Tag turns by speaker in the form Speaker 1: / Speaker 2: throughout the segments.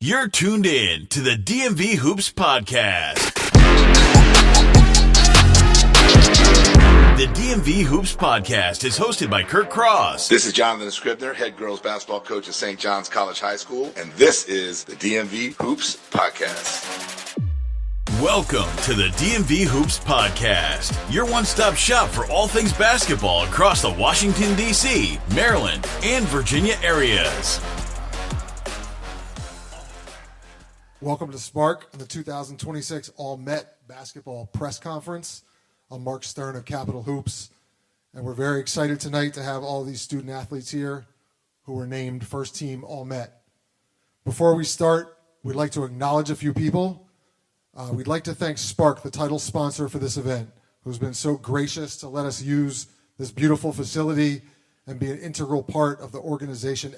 Speaker 1: You're tuned in to the DMV Hoops Podcast. The DMV Hoops Podcast is hosted by Kirk Cross.
Speaker 2: This is Jonathan Scribner, head girls basketball coach at St. John's College High School, and this is the DMV Hoops Podcast.
Speaker 1: Welcome to the DMV Hoops Podcast, your one-stop shop for all things basketball across the Washington, D.C., Maryland, and Virginia areas.
Speaker 3: Welcome to Spark and the 2026 All-Met Basketball Press Conference. I'm Marc Stern of Capital Hoops, and we're very excited tonight to have all these student athletes here who were named First Team All-Met. Before we start, we'd like to acknowledge a few people. We'd like to thank Spark, the title sponsor for this event, who's been so gracious to let us use this beautiful facility and be an integral part of the organization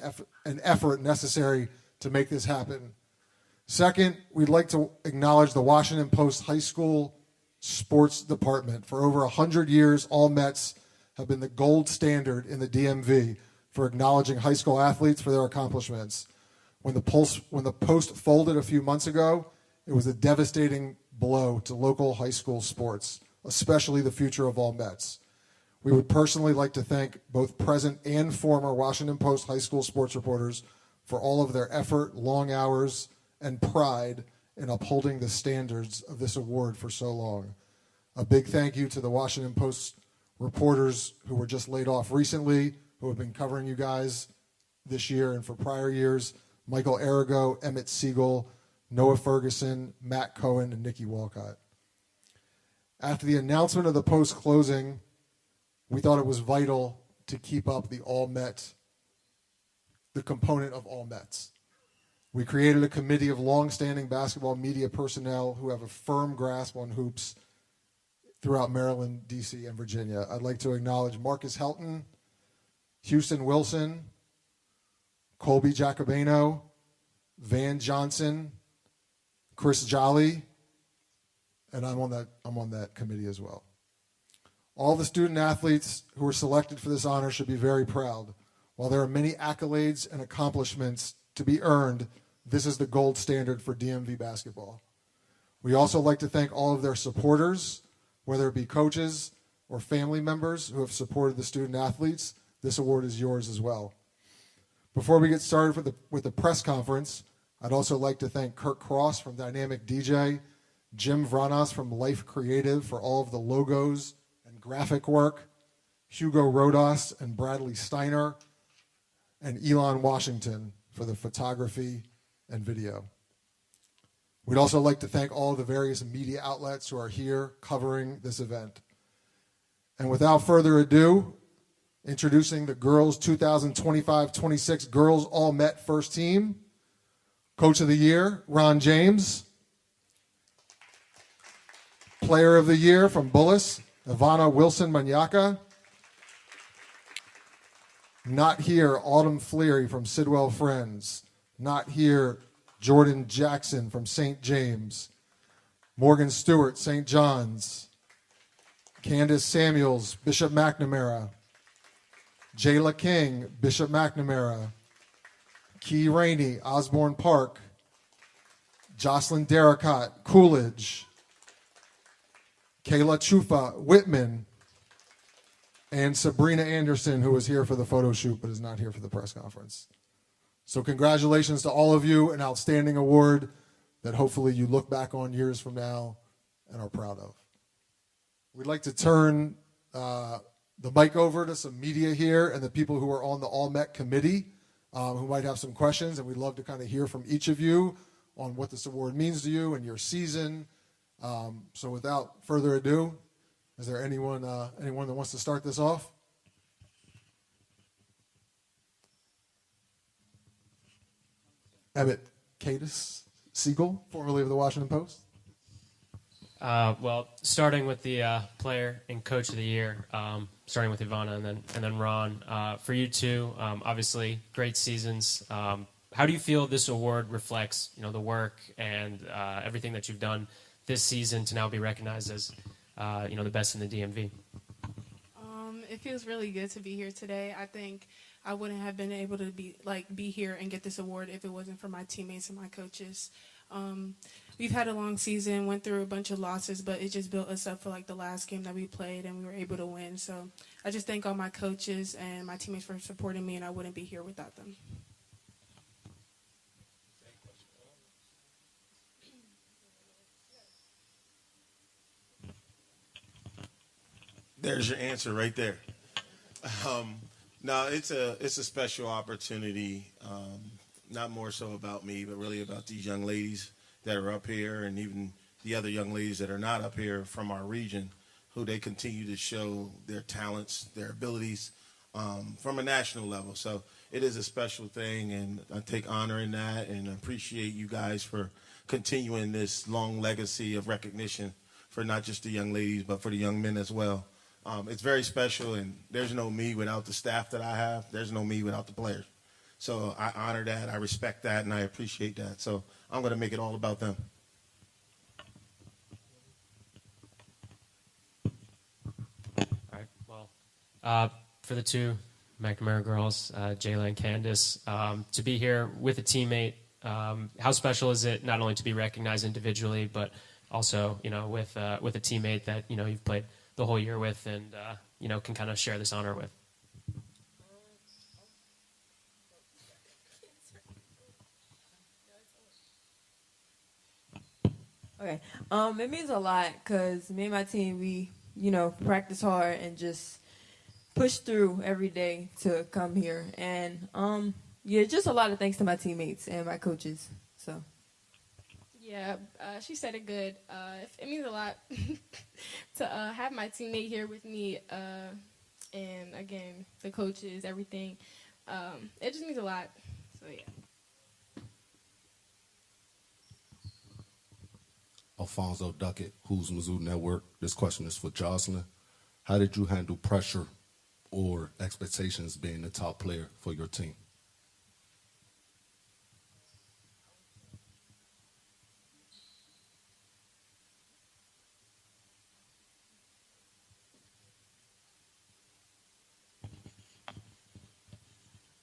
Speaker 3: and effort necessary to make this happen. Second, we'd like to acknowledge the Washington Post High School Sports Department. For over 100 years, all Mets have been the gold standard in the DMV for acknowledging high school athletes for their accomplishments. When the Post folded a few months ago, it was a devastating blow to local high school sports, especially the future of all Mets. We would personally like to thank both present and former Washington Post high school sports reporters for all of their effort, long hours, and pride in upholding the standards of this award for so long. A big thank you to the Washington Post reporters who were just laid off recently, who have been covering you guys this year and for prior years: Michael Arago, Emmett Siegel, Noah Ferguson, Matt Cohen, and Nikki Walcott. After the announcement of the Post closing, we thought it was vital to keep up the All-Met, the component of All Mets. We created a committee of long-standing basketball media personnel who have a firm grasp on hoops throughout Maryland, D.C., and Virginia. I'd like to acknowledge Marcus Helton, Houston Wilson, Colby Jacobano, Van Johnson, Chris Jolly, and I'm on that committee as well. All the student athletes who were selected for this honor should be very proud. While there are many accolades and accomplishments to be earned, this is the gold standard for DMV basketball. We also like to thank all of their supporters, whether it be coaches or family members who have supported the student athletes. This award is yours as well. Before we get started with the press conference, I'd also like to thank Kirk Cross from Dynamic DJ, Jim Vranas from Life Creative for all of the logos and graphic work, Hugo Rodas and Bradley Steiner, and Elon Washington for the photography and video. We'd also like to thank all of the various media outlets who are here covering this event. And without further ado, introducing the girls 2025-26 Girls All-Met First Team. Coach of the Year, Ron James. Player of the Year from Bullis, Ivana Wilson-Manyaka. Not here, Autumn Fleary from Sidwell Friends. Not here, Jordyn Jackson from St. James. Morgan Stewart, St. John's. Qandace Samuels, Bishop McNamara. Jaylah King, Bishop McNamara. Key Rainey, Osbourn Park. Josslyn Derricott, Coolidge. Kaylah Tchoufa, Whitman. And Sabrina Anderson, who was here for the photo shoot but is not here for the press conference. So congratulations to all of you, an outstanding award that hopefully you look back on years from now and are proud of. We'd like to turn the mic over to some media here and the people who are on the All-Met committee who might have some questions, and we'd love to kind of hear from each of you on what this award means to you and your season. So without further ado, is there anyone that wants to start this off? Emmett Siegel, formerly of the Washington Post.
Speaker 4: Well, starting with the player and coach of the year, starting with Ivana and then Ron. For you two, obviously great seasons. How do you feel this award reflects, the work and everything that you've done this season to now be recognized as, the best in the DMV?
Speaker 5: It feels really good to be here today. I think I wouldn't have been able to be here and get this award if it wasn't for my teammates and my coaches. We've had a long season, went through a bunch of losses, but it just built us up for the last game that we played, and we were able to win. So I just thank all my coaches and my teammates for supporting me, and I wouldn't be here without them.
Speaker 6: There's your answer right there. No, it's a special opportunity, not more so about me, but really about these young ladies that are up here and even the other young ladies that are not up here from our region, who they continue to show their talents, their abilities from a national level. So it is a special thing, and I take honor in that and appreciate you guys for continuing this long legacy of recognition for not just the young ladies, but for the young men as well. It's very special, and there's no me without the staff that I have. There's no me without the players. So I honor that, I respect that, and I appreciate that. So I'm going to make it all about them.
Speaker 4: All right. Well, for the two McNamara girls, Jaylah and Qandace, to be here with a teammate, how special is it not only to be recognized individually, but also, with a teammate that you've played the whole year with, and can kind of share this honor with?
Speaker 7: Okay. It means a lot because me and my team, we, practice hard and just push through every day to come here. And, just a lot of thanks to my teammates and my coaches. So.
Speaker 8: Yeah, she said it good. It means a lot to have my teammate here with me, and again, the coaches, everything. It just means a lot. So yeah.
Speaker 9: Alfonso Duckett, Who's Mizzou Network. This question is for Josslyn. How did you handle pressure or expectations being the top player for your team?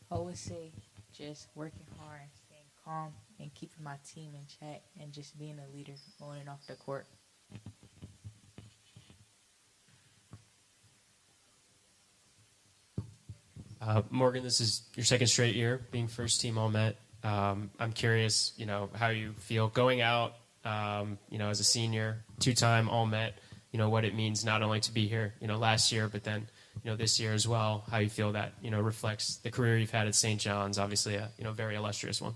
Speaker 10: I always say just working hard, staying calm, and keeping my team in check, and just being a leader on and off the court.
Speaker 4: Morgan, this is your second straight year being first team All-Met. I'm curious, how you feel going out, as a senior, two-time All-Met, what it means not only to be here, last year, but then, this year as well, how you feel that, reflects the career you've had at St. John's, obviously a, very illustrious one.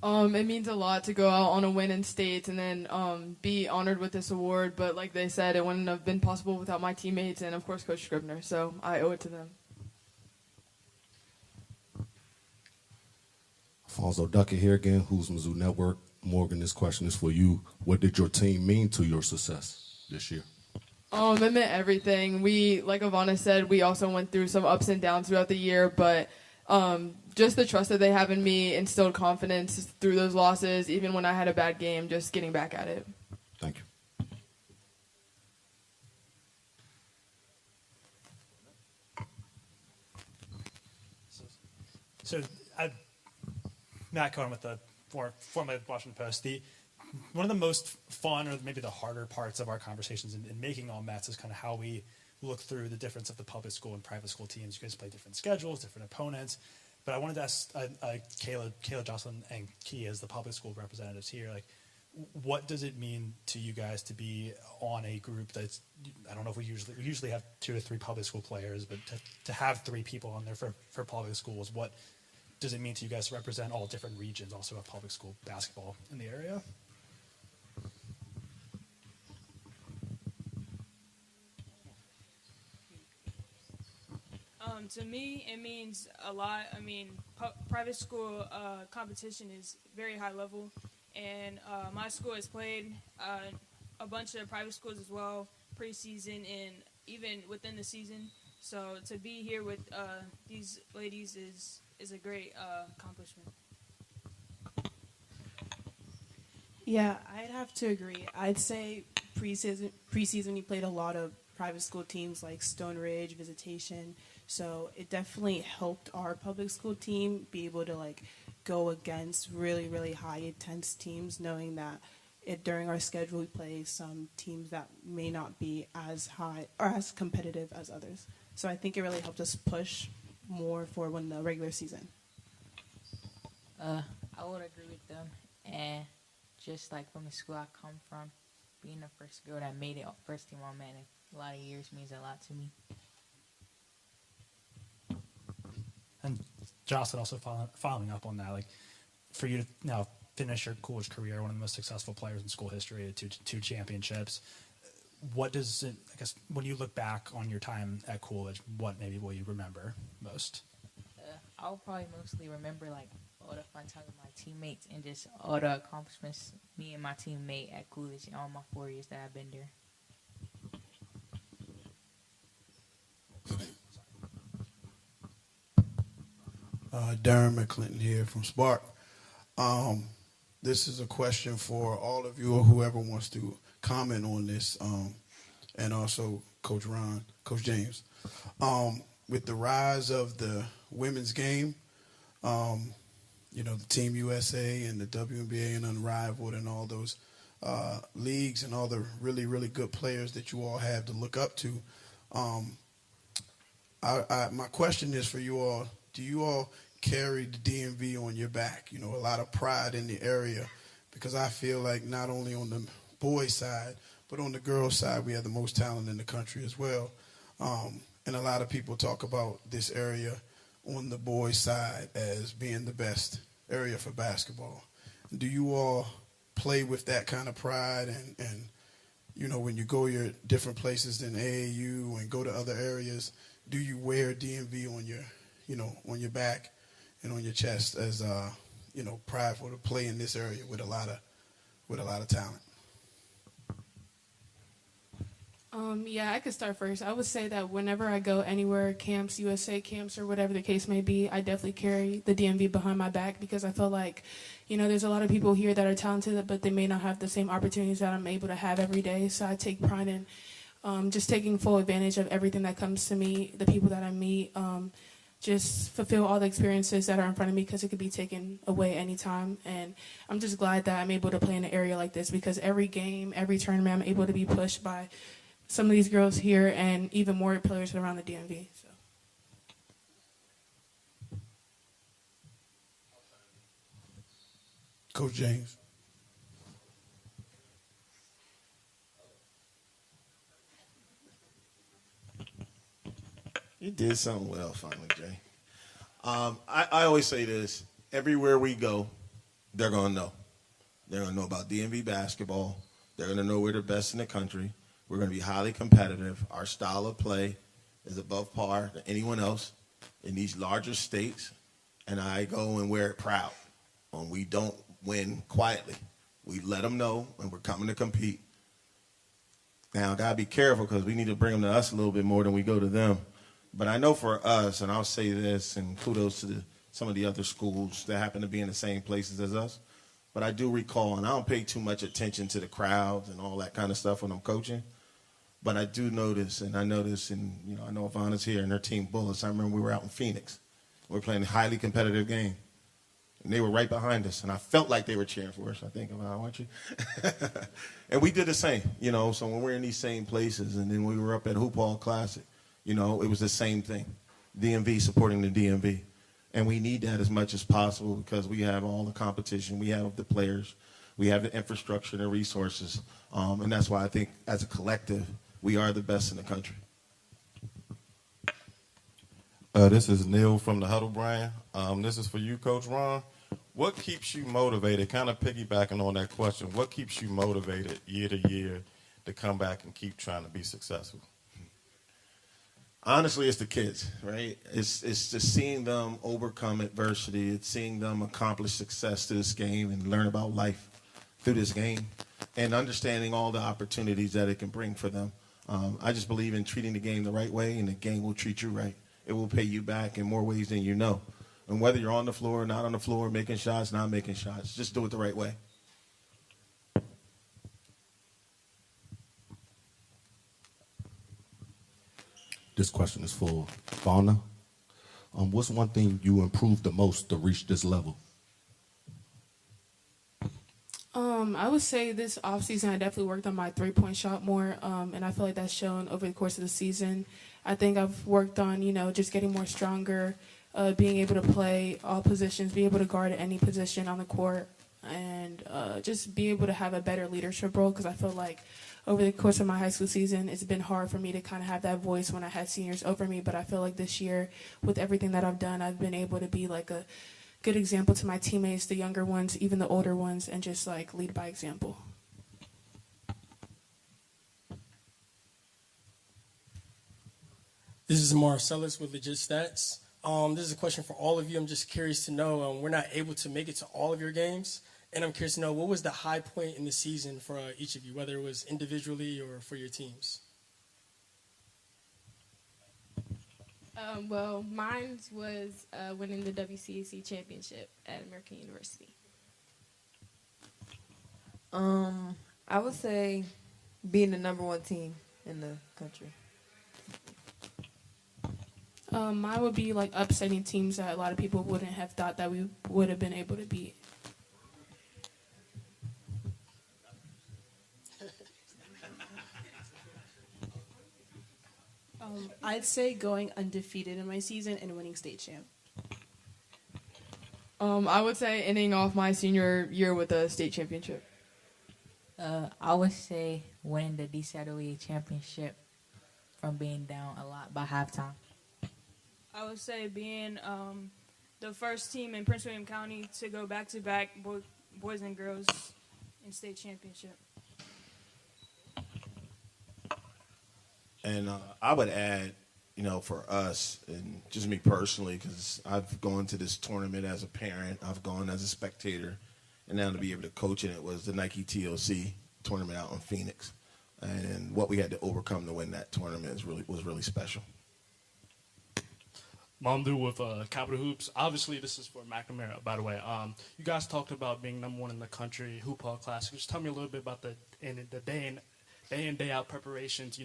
Speaker 11: It means a lot to go out on a win in states and then be honored with this award. But like they said, it wouldn't have been possible without my teammates and, of course, Coach Scribner. So I owe it to them.
Speaker 9: Alfonso Duckett here again, Who's Mizzou Network. Morgan, this question is for you. What did your team mean to your success this year?
Speaker 11: It meant everything. We, like Ivana said, we also went through some ups and downs throughout the year, but just the trust that they have in me instilled confidence through those losses, even when I had a bad game, just getting back at it.
Speaker 9: Thank you.
Speaker 12: So Matt Cohen with the formerly Washington Post. One of the most fun, or maybe the harder parts of our conversations in making All-Mets is kind of how we look through the difference of the public school and private school teams. You guys play different schedules, different opponents. But I wanted to ask Kaylah, Josslyn, and Kia as the public school representatives here, what does it mean to you guys to be on a group that's, I don't know if we usually have 2 or 3 public school players, but to have 3 people on there for public schools, what does it mean to you guys to represent all different regions also of public school basketball in the area?
Speaker 13: To me, it means a lot. I mean, private school competition is very high level, and my school has played a bunch of private schools as well, preseason and even within the season. So to be here with these ladies is a great accomplishment.
Speaker 5: Yeah, I'd have to agree. I'd say preseason we played a lot of private school teams like Stone Ridge, Visitation, So it definitely helped our public school team be able to like go against really, really high intense teams, knowing that during our schedule we play some teams that may not be as high or as competitive as others. So I think it really helped us push more for when the regular season.
Speaker 10: I would agree with them. And just like from the school I come from, being the first girl that made it first team all-met in a lot of years means a lot to me.
Speaker 12: And Josslyn, also following up on that, like for you to now finish your Coolidge career, one of the most successful players in school history, two championships. What does it, I guess, when you look back on your time at Coolidge, what maybe will you remember most?
Speaker 10: I'll probably mostly remember like all the fun times with my teammates and just all the accomplishments me and my team made at Coolidge in all my 4 years that I've been there.
Speaker 14: Darren McClinton here from Spark. This is a question for all of you or whoever wants to comment on this, and also Coach Ron, Coach James. With the rise of the women's game, the Team USA and the WNBA and Unrivaled and all those leagues and all the really, really good players that you all have to look up to, my question is for you all, do you all carry the DMV on your back? A lot of pride in the area, because I feel like not only on the boys' side, but on the girls' side, we have the most talent in the country as well. And a lot of people talk about this area on the boys' side as being the best area for basketball. Do you all play with that kind of pride and when you go your different places than AAU and go to other areas, do you wear DMV on your back and on your chest as prideful to play in this area with a lot of talent?
Speaker 5: Yeah, I could start first. I would say that whenever I go anywhere, camps, USA camps, or whatever the case may be, I definitely carry the DMV behind my back, because I feel like, there's a lot of people here that are talented, but they may not have the same opportunities that I'm able to have every day. So I take pride in just taking full advantage of everything that comes to me, the people that I meet, just fulfill all the experiences that are in front of me, because it could be taken away anytime. And I'm just glad that I'm able to play in an area like this, because every game, every tournament, I'm able to be pushed by some of these girls here and even more players around the DMV. So.
Speaker 14: Coach James.
Speaker 6: You did something well finally, Jay. I always say this. Everywhere we go, they're going to know. They're going to know about DMV basketball. They're going to know we're the best in the country. We're going to be highly competitive. Our style of play is above par to anyone else in these larger states. And I go and wear it proud. And we don't win quietly. We let them know when we're coming to compete. Now, got to be careful, because we need to bring them to us a little bit more than we go to them. But I know for us, and I'll say this, and kudos to some of the other schools that happen to be in the same places as us, but I do recall, and I don't pay too much attention to the crowds and all that kind of stuff when I'm coaching, but I do notice, and I notice, and I know Ivana's here and her team Bullets. I remember we were out in Phoenix. We were playing a highly competitive game, and they were right behind us, and I felt like they were cheering for us. I think, Ivana, weren't you? And we did the same, so when we're in these same places, and then we were up at Hoop Hall Classic, it was the same thing, DMV supporting the DMV. And we need that as much as possible, because we have all the competition, we have the players, we have the infrastructure and the resources. And that's why I think as a collective, we are the best in the country.
Speaker 15: This is Neil from the Huddle Brand. This is for you, Coach Ron. What keeps you motivated, kind of piggybacking on that question, what keeps you motivated year to year to come back and keep trying to be successful?
Speaker 6: Honestly, it's the kids, right? It's just seeing them overcome adversity. It's seeing them accomplish success through this game and learn about life through this game, and understanding all the opportunities that it can bring for them. I just believe in treating the game the right way, and the game will treat you right. It will pay you back in more ways than you know. And whether you're on the floor, not on the floor, making shots, not making shots, just do it the right way.
Speaker 9: this question is for Fauna. What's one thing you improved the most to reach this level?
Speaker 5: I would say this offseason I definitely worked on my three-point shot more, and I feel like that's shown over the course of the season. I think I've worked on, just getting more stronger, being able to play all positions, be able to guard at any position on the court, and just be able to have a better leadership role, because I feel like over the course of my high school season, it's been hard for me to kind of have that voice when I had seniors over me, but I feel like this year, with everything that I've done, I've been able to be like a good example to my teammates, the younger ones, even the older ones, and just like lead by example.
Speaker 16: This is Marcellus with Legit Stats. This is a question for all of you. I'm just curious to know, we're not able to make it to all of your games, and I'm curious to know what was the high point in the season for each of you, whether it was individually or for your teams.
Speaker 8: Well, mine was winning the WCAC championship at American University.
Speaker 7: I would say being the number one team in the country.
Speaker 5: Mine would be like upsetting teams that a lot of people wouldn't have thought that we would have been able to beat.
Speaker 17: I'd say going undefeated in my season and winning state champ.
Speaker 11: I would say ending off my senior year with a state championship.
Speaker 10: I would say winning the DCIAA championship from being down a lot by halftime.
Speaker 13: I would say being the first team in Prince William County to go back-to-back boys and girls in state championship.
Speaker 6: And I would add, for us, and just me personally, because I've gone to this tournament as a parent, I've gone as a spectator, and now to be able to coach in it was the Nike TOC tournament out in Phoenix. And what we had to overcome to win that tournament was really special.
Speaker 18: Mamdu with Capital Hoops. Obviously, this is for McNamara, by the way. You guys talked about being number one in the country, Hoop Hall Classic. Just tell me a little bit about the day in, day out preparations,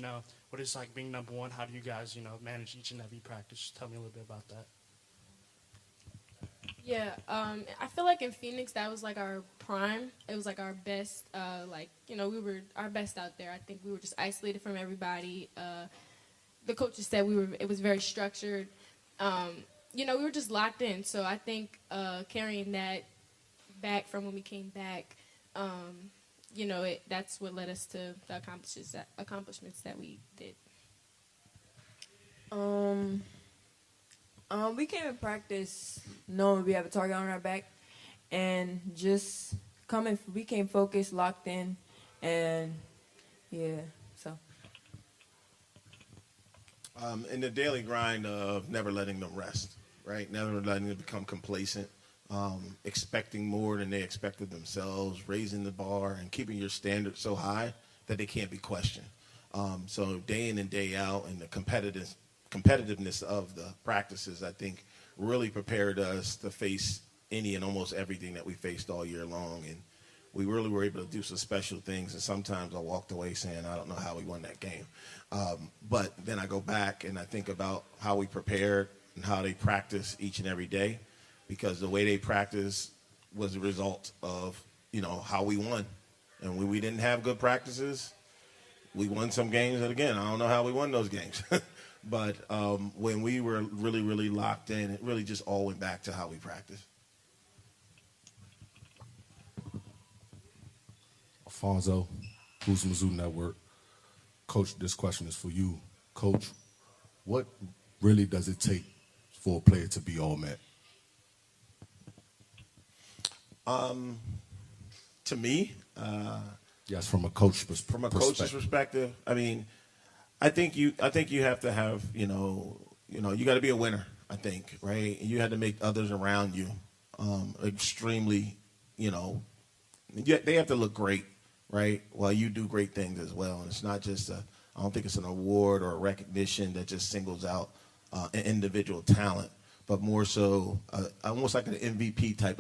Speaker 18: what it's like being number one. How do you guys, manage each and every practice? Just tell me a little bit about that.
Speaker 8: Yeah, I feel like in Phoenix, that was like our prime. It was like our best, we were our best out there. I think we were just isolated from everybody. The coaches said it was very structured. We were just locked in. So I think carrying that back from when we came back, that's what led us to the accomplishments that we did.
Speaker 7: We came in practice knowing we have a target on our back, and just we came focused, locked in, and so.
Speaker 6: In the daily grind of never letting them rest, right? Never letting them become complacent, expecting more than they expected themselves, raising the bar and keeping your standards so high that they can't be questioned. So day in and day out, and the competitiveness of the practices, I think, really prepared us to face any and almost everything that we faced all year long. And we really were able to do some special things, and sometimes I walked away saying, I don't know how we won that game. But then I go back and I think about how we prepared and how they practice each and every day, because the way they practice was a result of, how we won. And when we didn't have good practices, we won some games. And again, I don't know how we won those games. But when we were really, really locked in, it really just all went back to how we practiced.
Speaker 9: Alfonso, who's Mizzou Network. Coach, this question is for you. Coach, what really does it take for a player to be all-Met?
Speaker 6: To me,
Speaker 9: yes, from a coach's perspective.
Speaker 6: From a coach's perspective, I think you have to have, you got to be a winner, I think, right? You had to make others around you extremely, they have to look great, right? While you do great things as well. And it's not just I don't think it's an award or a recognition that just singles out an individual talent, but more so almost like an MVP type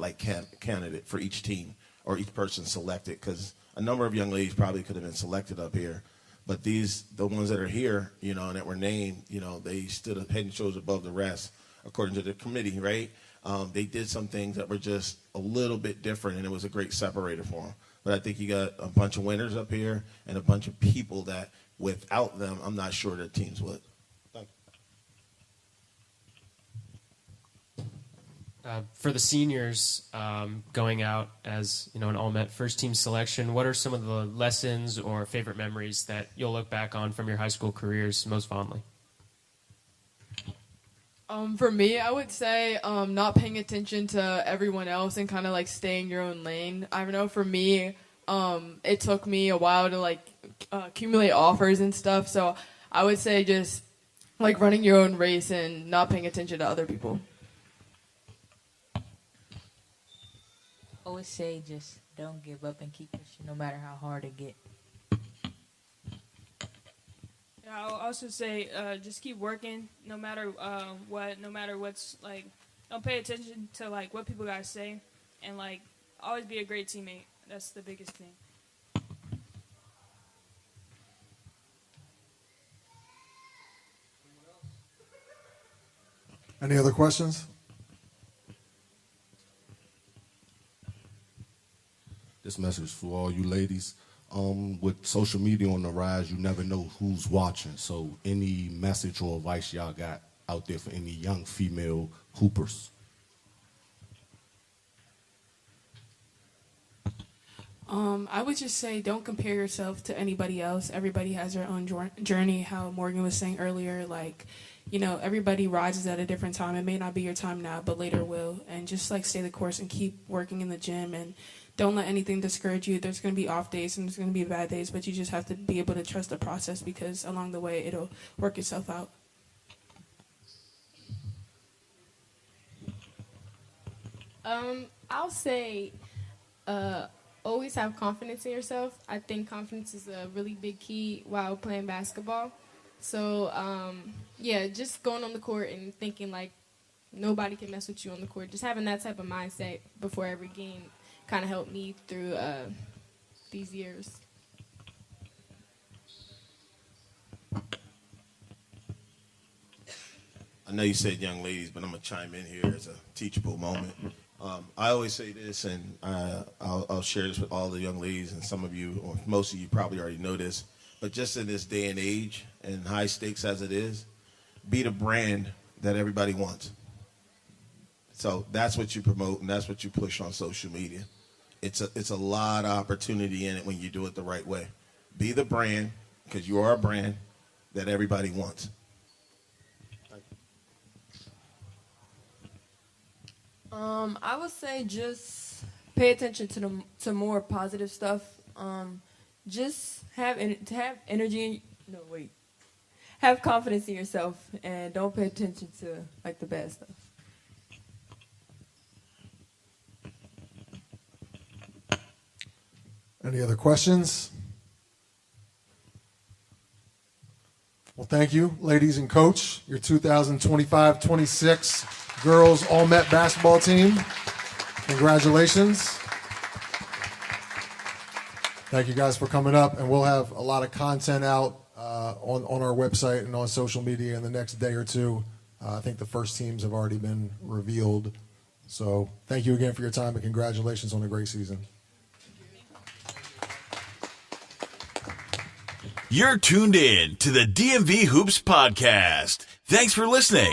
Speaker 6: candidate for each team or each person selected, because a number of young ladies probably could have been selected up here, But the ones that are here, you know, and that were named, you know, they stood up head and shoulders above the rest, according to the committee, right? They did some things that were just a little bit different, and it was a great separator for them. But I think you got a bunch of winners up here and a bunch of people that without them, I'm not sure their teams would.
Speaker 4: For the seniors going out as an all-Met first-team selection, what are some of the lessons or favorite memories that you'll look back on from your high school careers most fondly?
Speaker 11: For me, I would say not paying attention to everyone else and kind of like staying your own lane. I know for me, it took me a while to like accumulate offers and stuff. So I would say just like running your own race and not paying attention to other people.
Speaker 10: Always say just don't give up and keep pushing no matter how hard it get.
Speaker 13: Yeah, I'll also say just keep working no matter what, no matter what's like. Don't pay attention to like what people gotta say, and like always be a great teammate. That's the biggest thing.
Speaker 3: Any other questions?
Speaker 9: This message for all you ladies. With social media on the rise, you never know who's watching. So any message or advice y'all got out there for any young female hoopers?
Speaker 5: I would just say don't compare yourself to anybody else. Everybody has their own journey. How Morgan was saying earlier, like, everybody rises at a different time. It may not be your time now, but later will. And just like stay the course and keep working in the gym, and don't let anything discourage you. There's going to be off days and there's going to be bad days, but you just have to be able to trust the process, because along the way it'll work itself out.
Speaker 8: I'll say always have confidence in yourself. I think confidence is a really big key while playing basketball. So, just going on the court and thinking like nobody can mess with you on the court. Just having that type of mindset before every game kind of helped me through these years.
Speaker 6: I know you said young ladies, but I'm going to chime in here as a teachable moment. I always say this, and I'll share this with all the young ladies, and some of you, or most of you probably already know this, but just in this day and age, and high stakes as it is, be the brand that everybody wants. So that's what you promote, and that's what you push on social media. It's a lot of opportunity in it when you do it the right way. Be the brand, because you are a brand that everybody wants.
Speaker 7: I would say just pay attention to more positive stuff. Just have energy. Have confidence in yourself, and don't pay attention to like the bad stuff.
Speaker 3: Any other questions? Well, thank you, ladies and coach, your 2025-26 girls all-Met basketball team. Congratulations. Thank you guys for coming up, and we'll have a lot of content out on our website and on social media in the next day or two. I think the first teams have already been revealed. So thank you again for your time, and congratulations on a great season.
Speaker 1: You're tuned in to the DMV Hoops Podcast. Thanks for listening.